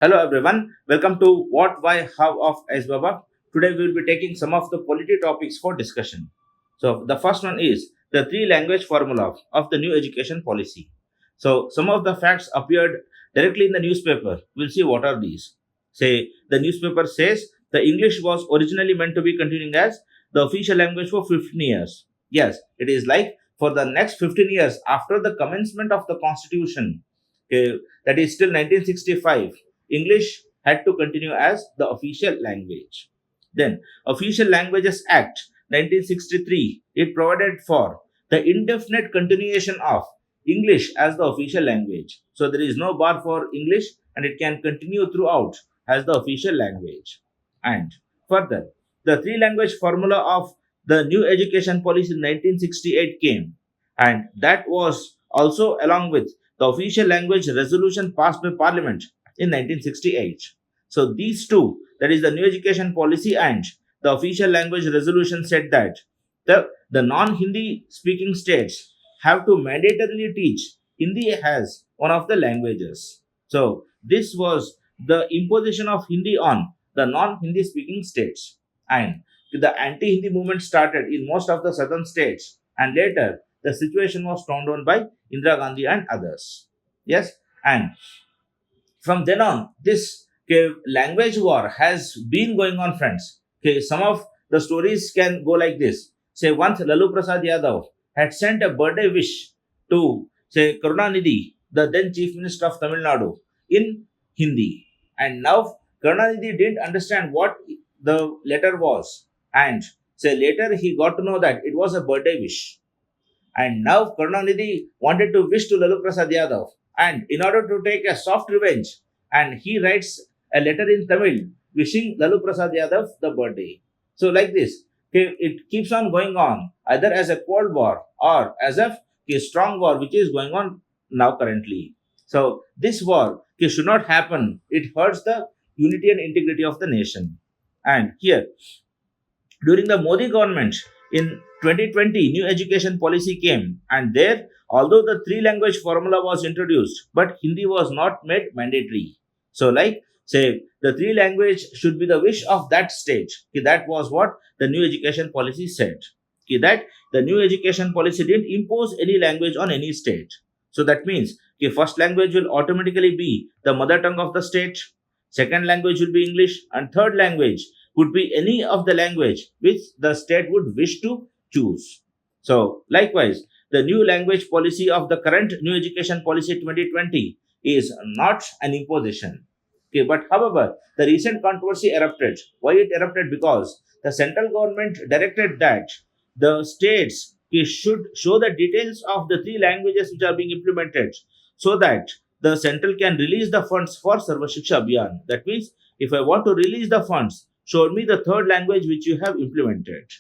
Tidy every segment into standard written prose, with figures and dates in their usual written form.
Hello everyone, welcome to What, Why, How of Ice Baba. Today we will be taking some of the polity topics for discussion. So the first one is the three language formula of the new education policy. So some of the facts appeared directly in the newspaper. We'll see what are these. Say the newspaper says the English was originally meant to be continuing as the official language for 15 years. Yes, it is like for the next 15 years after the commencement of the constitution. Okay, that is still 1965. English had to continue as the official language. Then, Official Languages Act 1963, it provided for the indefinite continuation of English as the official language. So there is no bar for English and it can continue throughout as the official language. And further, the three language formula of the new education policy in 1968 came, and that was also along with the official language resolution passed by parliament in 1968. So these two, that is the new education policy and the official language resolution, said that the non-Hindi speaking states have to mandatorily teach Hindi as one of the languages. So this was the imposition of Hindi on the non-Hindi speaking states. And the anti-Hindi movement started in most of the southern states, and later the situation was toned down by Indira Gandhi and others. Yes, and from then on, this language war has been going on, friends. Okay, some of the stories can go like this. Say, once Lalu Prasad Yadav had sent a birthday wish to, say, Karunanidhi, the then Chief Minister of Tamil Nadu, in Hindi. And now Karunanidhi didn't understand what the letter was. And say later he got to know that it was a birthday wish. And now Karunanidhi wanted to wish to Lalu Prasad Yadav. And in order to take a soft revenge, and he writes a letter in Tamil wishing Lalu Prasad Yadav the birthday. So like this, okay, it keeps on going on either as a cold war or as a strong war which is going on now currently. So this war okay, should not happen. It hurts the unity and integrity of the nation. And here during the Modi government in 2020, new education policy came, and there, although the three language formula was introduced, but Hindi was not made mandatory. So, like, say, the three language should be the wish of that state. Okay, that was what the new education policy said. Okay, that the new education policy didn't impose any language on any state. So, that means okay, first language will automatically be the mother tongue of the state, second language will be English, and third language could be any of the language which the state would wish to choose. So, likewise, the new language policy of the current new education policy 2020 is not an imposition. Okay, but however, the recent controversy erupted. Why it erupted? Because the central government directed that the states should show the details of the three languages which are being implemented so that the central can release the funds for Sarva Shiksha Abhiyan. That means if I want to release the funds, show me the third language which you have implemented.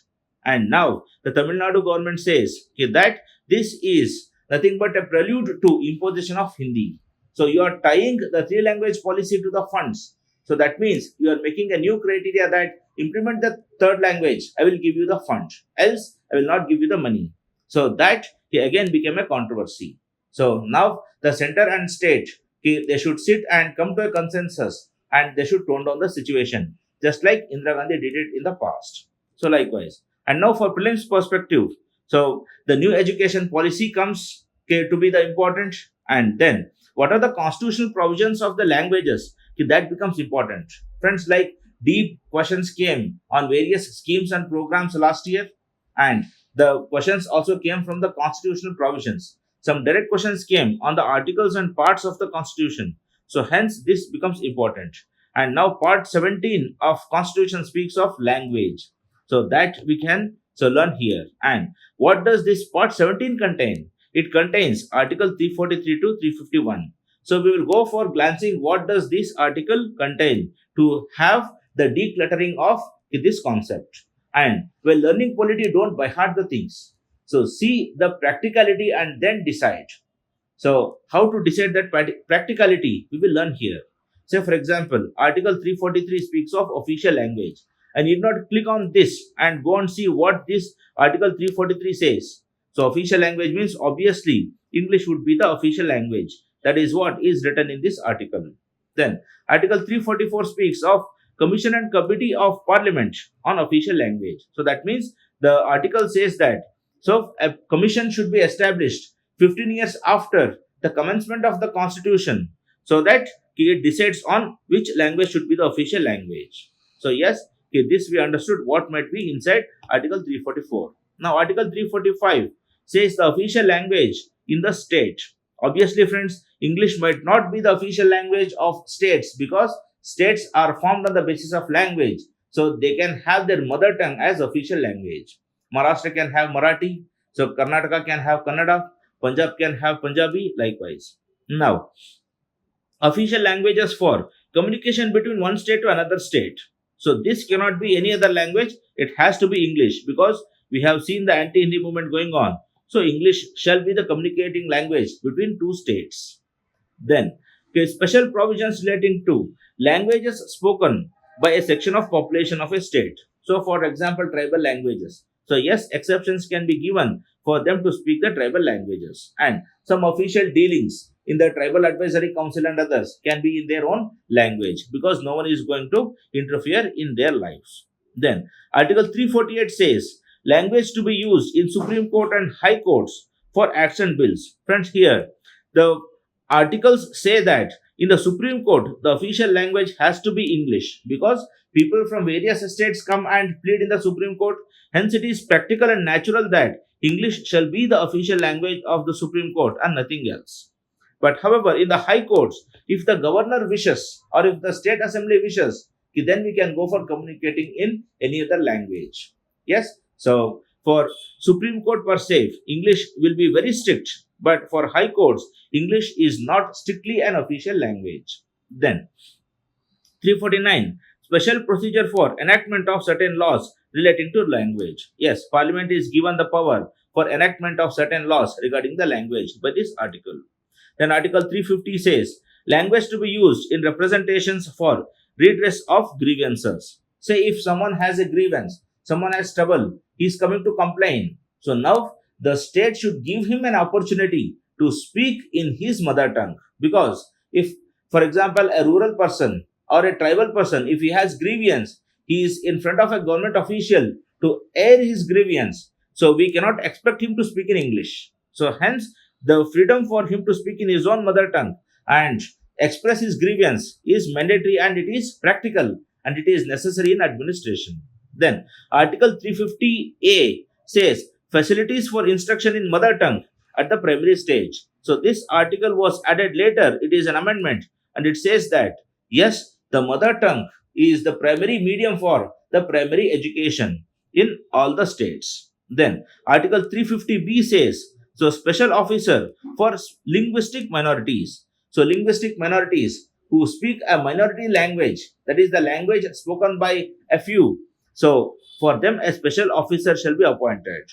And now the Tamil Nadu government says okay, that this is nothing but a prelude to imposition of Hindi. So you are tying the three language policy to the funds. So that means you are making a new criteria that implement the third language, I will give you the fund. Else, I will not give you the money. So that again became a controversy. So now the center and state, they should sit and come to a consensus and they should tone down the situation, just like Indira Gandhi did it in the past. So likewise. And now for prelims perspective, so the new education policy comes to be the important, and then what are the constitutional provisions of the languages? That becomes important. Friends, like deep questions came on various schemes and programs last year, and the questions also came from the constitutional provisions. Some direct questions came on the articles and parts of the constitution. So hence this becomes important. And now part 17 of constitution speaks of language. So that we can so learn here. And what does this part 17 contain? It contains article 343 to 351. So we will go for glancing what does this article contain to have the decluttering of this concept. And while learning polity, don't by heart the things. So see the practicality and then decide. So how to decide that practicality we will learn here. Say for example, Article 343 speaks of official language. I need not click on this and go and see what this Article 343 says. So official language means obviously English would be the official language. That is what is written in this article. Then Article 344 speaks of Commission and Committee of Parliament on official language. So that means the article says that so a commission should be established 15 years after the commencement of the constitution so that it decides on which language should be the official language. So yes, okay, this we understood what might be inside Article 344. Now Article 345 says the official language in the state. Obviously, friends, English might not be the official language of states because states are formed on the basis of language. So they can have their mother tongue as official language. Maharashtra can have Marathi. So Karnataka can have Kannada. Punjab can have Punjabi likewise. Now, official languages for communication between one state to another state. So this cannot be any other language. It has to be English because we have seen the anti-Hindi movement going on. So English shall be the communicating language between two states. Then, okay, special provisions relating to languages spoken by a section of population of a state. So, for example, tribal languages. So, yes, exceptions can be given for them to speak the tribal languages, and some official dealings in the tribal advisory council and others can be in their own language because no one is going to interfere in their lives. Then, Article 348 says language to be used in Supreme Court and High Courts for action bills. Friends, here the articles say that in the Supreme Court, the official language has to be English because people from various states come and plead in the Supreme Court. Hence, it is practical and natural that English shall be the official language of the Supreme Court and nothing else. But however, in the High Courts, if the governor wishes or if the state assembly wishes, then we can go for communicating in any other language. Yes, so for Supreme Court per se, English will be very strict, but for High Courts, English is not strictly an official language. Then, 349 special procedure for enactment of certain laws relating to language. Yes, Parliament is given the power for enactment of certain laws regarding the language by this article. Then, Article 350 says language to be used in representations for redress of grievances. Say, if someone has a grievance, someone has trouble, he is coming to complain. So, now the state should give him an opportunity to speak in his mother tongue because if, for example, a rural person or a tribal person, if he has grievance, he is in front of a government official to air his grievance. So we cannot expect him to speak in English. So hence, the freedom for him to speak in his own mother tongue and express his grievance is mandatory and it is practical and it is necessary in administration. Then Article 350A says facilities for instruction in mother tongue at the primary stage. So this article was added later. It is an amendment and it says that yes, the mother tongue is the primary medium for the primary education in all the states. Then Article 350B says so special officer for linguistic minorities. So linguistic minorities who speak a minority language, that is the language spoken by a few. So for them a special officer shall be appointed.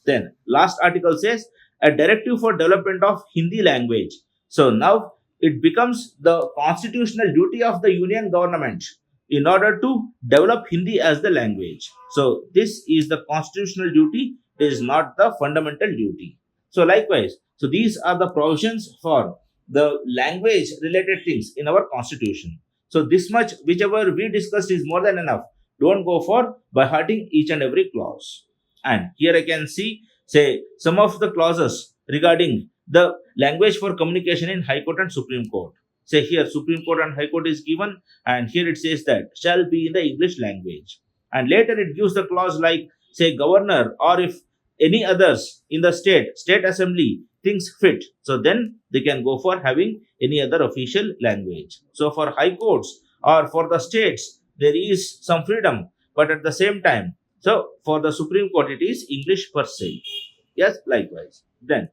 Then last article says a directive for development of Hindi language. So now it becomes the constitutional duty of the union government in order to develop Hindi as the language. So this is the constitutional duty, it is not the fundamental duty. So likewise, so these are the provisions for the language related things in our constitution. So this much, whichever we discussed is more than enough. Don't go for by hearting each and every clause. And here I can see, say, some of the clauses regarding the language for communication in High Court and Supreme Court. Say here, Supreme Court and High Court is given, and here it says that shall be in the English language. And later it gives the clause like, say, governor, or if any others in the state assembly thinks fit, so then they can go for having any other official language. So for High Courts or for the states, there is some freedom, but at the same time, so for the Supreme Court, it is English per se. Yes, likewise. Then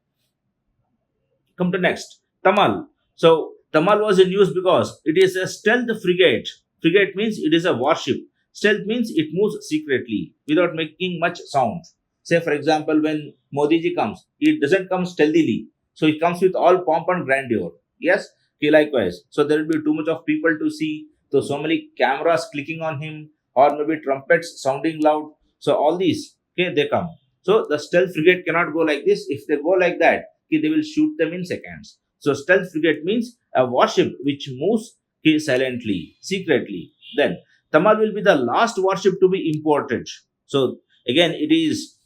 come to next, Tamal. So Tamal was in use because it is a stealth frigate. Frigate means it is a warship. Stealth means it moves secretly without making much sound. Say for example, when Modi ji comes, it doesn't come stealthily. So it comes with all pomp and grandeur. Yes, okay, likewise. So there will be too much of people to see. So many cameras clicking on him, or maybe trumpets sounding loud. So all these, okay, they come. So the stealth frigate cannot go like this. If they go like that, okay, they will shoot them in seconds. So stealth frigate means a warship which moves silently, secretly. Then Tamal will be the last warship to be imported. So again, it is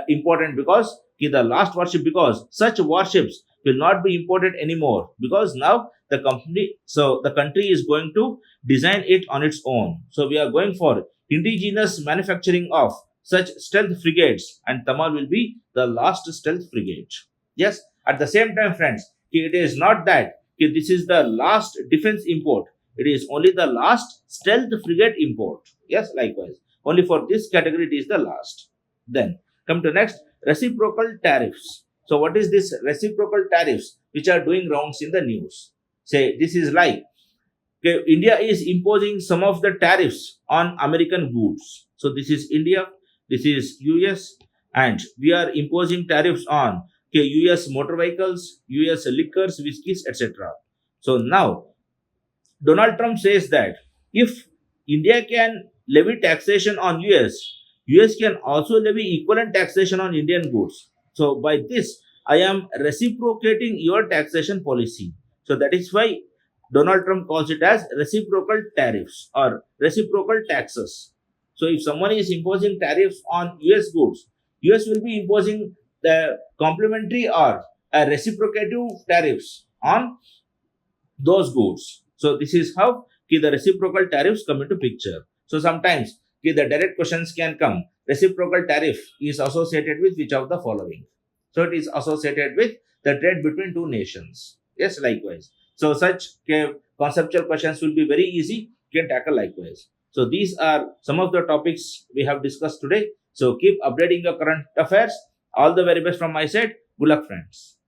important because the last warship, because such warships will not be imported anymore, because now the country is going to design it on its own. So we are going for indigenous manufacturing of such stealth frigates, and Tamal will be the last stealth frigate. Yes, at the same time, friends, it is not that this is the last defense import. It is only the last stealth frigate import. Yes, likewise. Only for this category it is the last. Then come to next, reciprocal tariffs. So what is this reciprocal tariffs which are doing rounds in the news? Say this is like, okay, India is imposing some of the tariffs on American goods. So this is India, this is US, and we are imposing tariffs on, okay, US motor vehicles, US liquors, whiskies, etc. So now Donald Trump says that if India can levy taxation on US can also levy equivalent taxation on Indian goods. So by this, I am reciprocating your taxation policy. So that is why Donald Trump calls it as reciprocal tariffs or reciprocal taxes. So if someone is imposing tariffs on US goods, US will be imposing the complementary or reciprocative tariffs on those goods. So this is how the reciprocal tariffs come into picture. So sometimes the direct questions can come. Reciprocal tariff is associated with which of the following? So it is associated with the trade between two nations. Yes, likewise. So such conceptual questions will be very easy. You can tackle likewise. So these are some of the topics we have discussed today. So keep updating your current affairs. All the very best from my side. Good luck, friends.